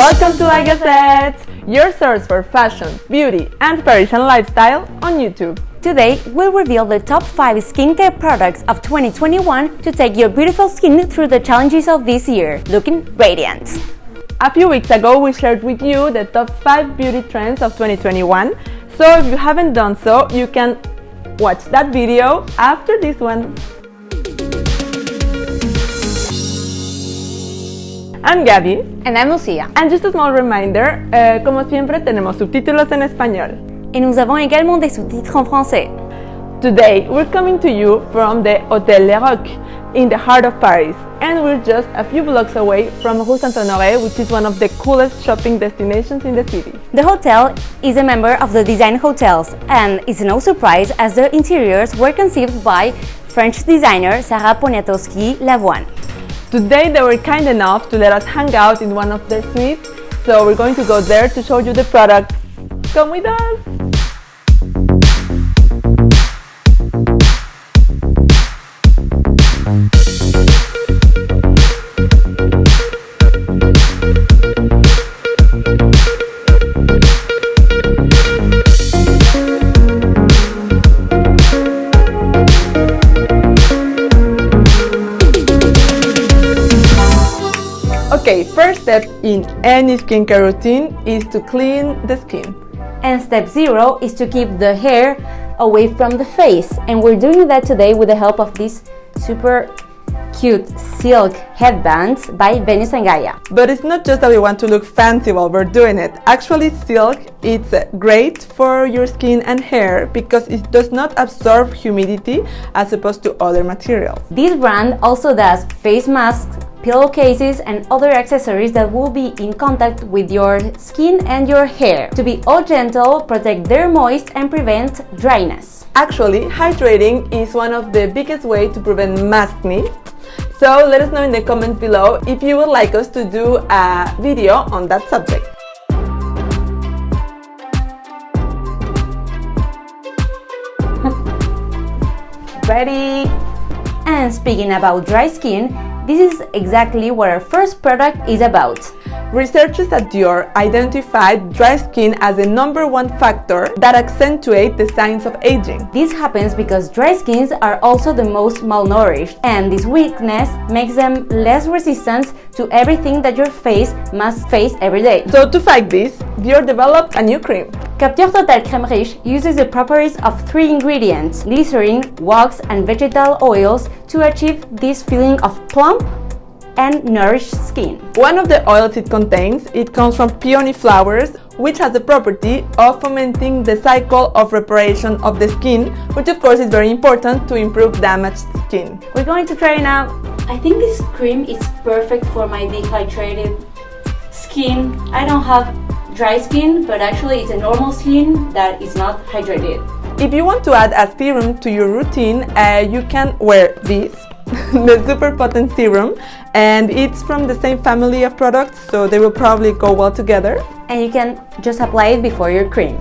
Welcome to LAGAZETTE, your source for fashion, beauty, and Parisian lifestyle on YouTube. Today, we'll reveal the top 5 skincare products of 2021 to take your beautiful skin through the challenges of this year, looking radiant. A few weeks ago, we shared with you the top 5 beauty trends of 2021, so if you haven't done so, you can watch that video after this one. I'm Gaby. And I'm Lucia. And just a small reminder, como siempre tenemos subtítulos en español. Et nous avons également des sous-titres en français. Today, we're coming to you from the Hôtel Le Roch in the heart of Paris, and we're just a few blocks away from Rue Saint-Honoré, which is one of the coolest shopping destinations in the city. The hotel is a member of the Design Hotels, and it's no surprise as the interiors were conceived by French designer Sarah Poniatowski-Lavoine. Today they were kind enough to let us hang out in one of their suites, so we're going to go there to show you the product. Come with us! Okay, first step in any skincare routine is to clean the skin. And step 0 is to keep the hair away from the face. And we're doing that today with the help of these super cute silk headbands by Venus and Gaia. But it's not just that we want to look fancy while we're doing it. Actually, silk it's great for your skin and hair because it does not absorb humidity as opposed to other materials. This brand also does face masks, pillowcases and other accessories that will be in contact with your skin and your hair to be all gentle, protect their moist and prevent dryness. Actually, hydrating is one of the biggest ways to prevent acne. So let us know in the comments below if you would like us to do a video on that subject. Ready? And speaking about dry skin, this is exactly what our first product is about. Researchers at Dior identified dry skin as the #1 factor that accentuates the signs of aging. This happens because dry skins are also the most malnourished, and this weakness makes them less resistant to everything that your face must face every day. So to fight this, Dior developed a new cream. Capture Total Crème Riche uses the properties of 3 ingredients, glycerin, wax and vegetal oils to achieve this feeling of plump and nourished skin. One of the oils it contains, it comes from peony flowers, which has the property of fomenting the cycle of reparation of the skin, which of course is very important to improve damaged skin. We're going to try it now. I think this cream is perfect for my dehydrated skin. I don't have dry skin, but actually it's a normal skin that is not hydrated. If you want to add a serum to your routine, you can wear this. The super potent serum, and it's from the same family of products, so they will probably go well together. And you can just apply it before your cream.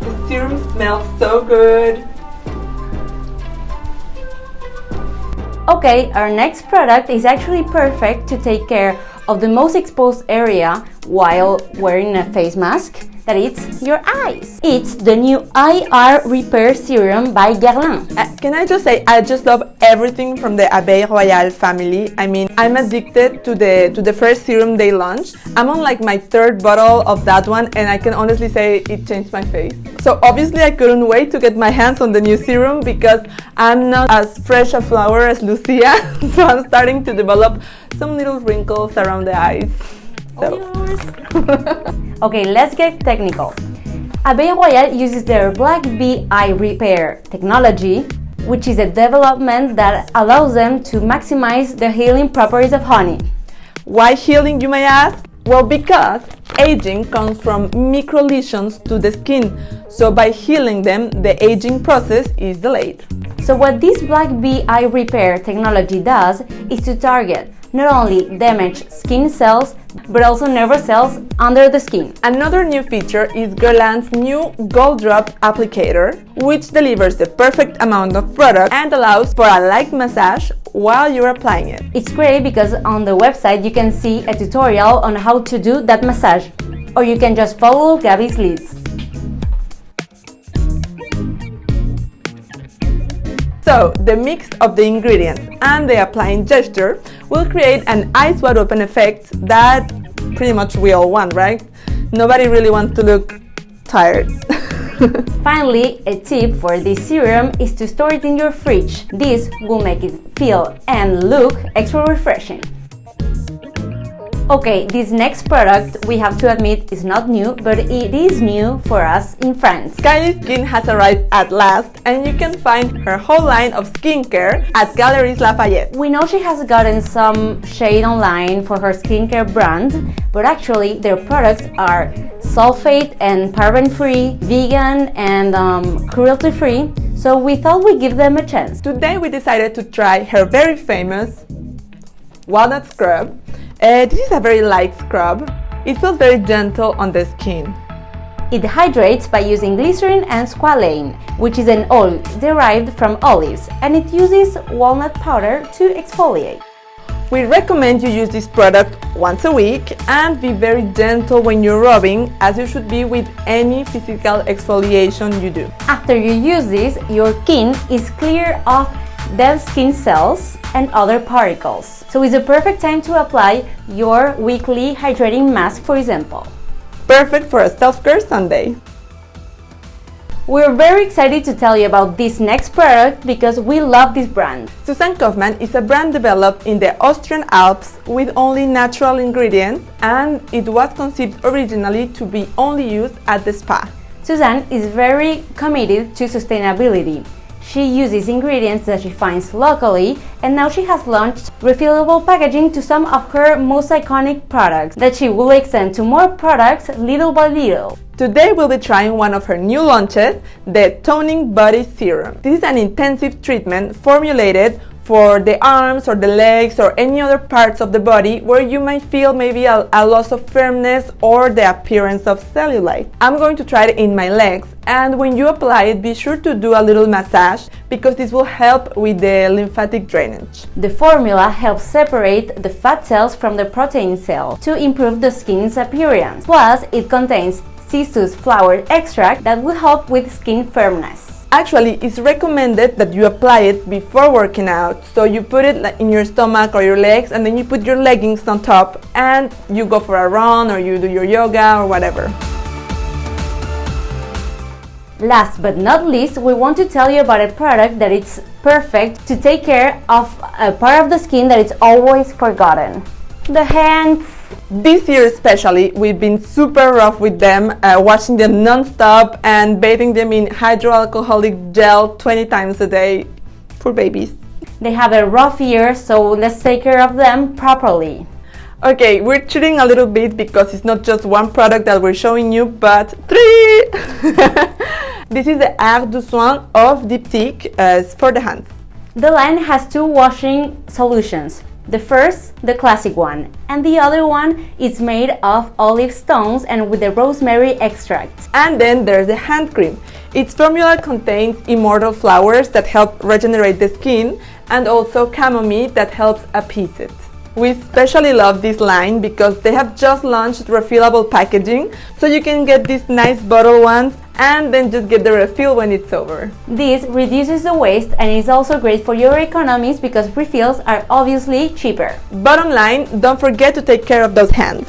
The serum smells so good. Okay, our next product is actually perfect to take care of the most exposed area while wearing a face mask, that is your eyes. It's the new IR Repair Serum by Guerlain. Can I just say, I just love everything from the Abeille Royale family. I mean, I'm addicted to the first serum they launched. I'm on like my 3rd bottle of that one, and I can honestly say it changed my face. So obviously I couldn't wait to get my hands on the new serum because I'm not as fresh a flower as Lucia, so I'm starting to develop some little wrinkles around the eyes. So. Okay, let's get technical. Abeille Royale uses their Black Bee Eye Repair technology, which is a development that allows them to maximize the healing properties of honey. Why healing, you may ask? Well, because aging comes from micro lesions to the skin, so by healing them, the aging process is delayed. So what this Black Bee Eye Repair technology does is to target not only damaged skin cells, but also nervous cells under the skin. Another new feature is Guerlain's new Gold Drop Applicator, which delivers the perfect amount of product and allows for a light massage while you're applying it. It's great because on the website you can see a tutorial on how to do that massage, or you can just follow Gabby's leads. So, the mix of the ingredients and the applying gesture will create an eyes wide open effect that pretty much we all want, right? Nobody really wants to look tired. Finally, a tip for this serum is to store it in your fridge. This will make it feel and look extra refreshing. Okay, this next product, we have to admit, is not new, but it is new for us in France. Kylie Skin has arrived at last, and you can find her whole line of skincare at Galeries Lafayette. We know she has gotten some shade online for her skincare brand, but actually their products are sulfate and paraben-free, vegan and cruelty-free, so we thought we'd give them a chance. Today we decided to try her very famous walnut scrub. This is a very light scrub. It feels very gentle on the skin. It hydrates by using glycerin and squalane, which is an oil derived from olives, and it uses walnut powder to exfoliate. We recommend you use this product once a week and be very gentle when you're rubbing, as you should be with any physical exfoliation you do. After you use this, your skin is clear of dead skin cells and other particles. So it's a perfect time to apply your weekly hydrating mask, for example. Perfect for a self-care Sunday. We're very excited to tell you about this next product because we love this brand. Susanne Kaufmann is a brand developed in the Austrian Alps with only natural ingredients, and it was conceived originally to be only used at the spa. Susanne is very committed to sustainability. She uses ingredients that she finds locally, and now she has launched refillable packaging to some of her most iconic products that she will extend to more products little by little. Today we'll be trying one of her new launches, the Toning Body Serum. This is an intensive treatment formulated for the arms or the legs or any other parts of the body where you might feel maybe a loss of firmness or the appearance of cellulite. I'm going to try it in my legs, and when you apply it, be sure to do a little massage because this will help with the lymphatic drainage. The formula helps separate the fat cells from the protein cell to improve the skin's appearance. Plus, it contains cistus flower extract that will help with skin firmness. Actually, it's recommended that you apply it before working out. So you put it in your stomach or your legs, and then you put your leggings on top and you go for a run or you do your yoga or whatever. Last but not least, we want to tell you about a product that is perfect to take care of a part of the skin that is always forgotten. The hands. This year especially, we've been super rough with them, washing them non-stop and bathing them in hydroalcoholic gel 20 times a day. Poor babies. They have a rough year, so let's take care of them properly. Okay, we're cheating a little bit because it's not just one product that we're showing you, but 3! This is the Air du Soin of Diptyque for the hands. The line has two washing solutions. The first, the classic one, and the other one is made of olive stones and with the rosemary extract. And then there's the hand cream. Its formula contains immortal flowers that help regenerate the skin and also chamomile that helps appease it. We especially love this line because they have just launched refillable packaging, so you can get these nice bottle ones and then just get the refill when it's over. This reduces the waste and is also great for your economies because refills are obviously cheaper. Bottom line, don't forget to take care of those hands.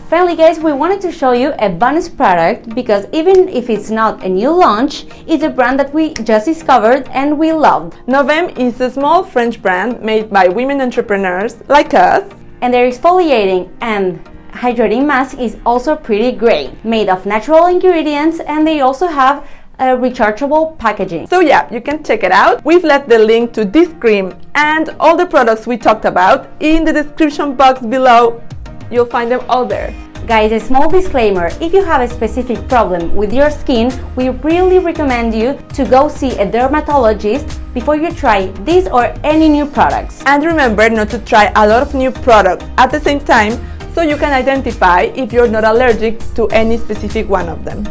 Finally guys, we wanted to show you a bonus product because even if it's not a new launch, it's a brand that we just discovered and we loved. Novem is a small French brand made by women entrepreneurs like us. And their exfoliating and hydrating mask is also pretty great, made of natural ingredients, and they also have a rechargeable packaging. So yeah, you can check it out. We've left the link to this cream and all the products we talked about in the description box below. You'll find them all there. Guys, a small disclaimer, if you have a specific problem with your skin, we really recommend you to go see a dermatologist before you try this or any new products. And remember not to try a lot of new products at the same time, so you can identify if you're not allergic to any specific one of them.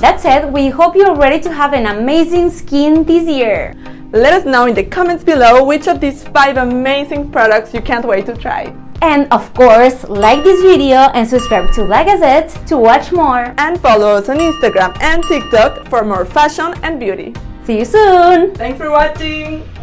That said, we hope you're ready to have an amazing skin this year. Let us know in the comments below which of these 5 amazing products you can't wait to try. And of course, like this video and subscribe to La Gazette to watch more. And follow us on Instagram and TikTok for more fashion and beauty. See you soon! Thanks for watching!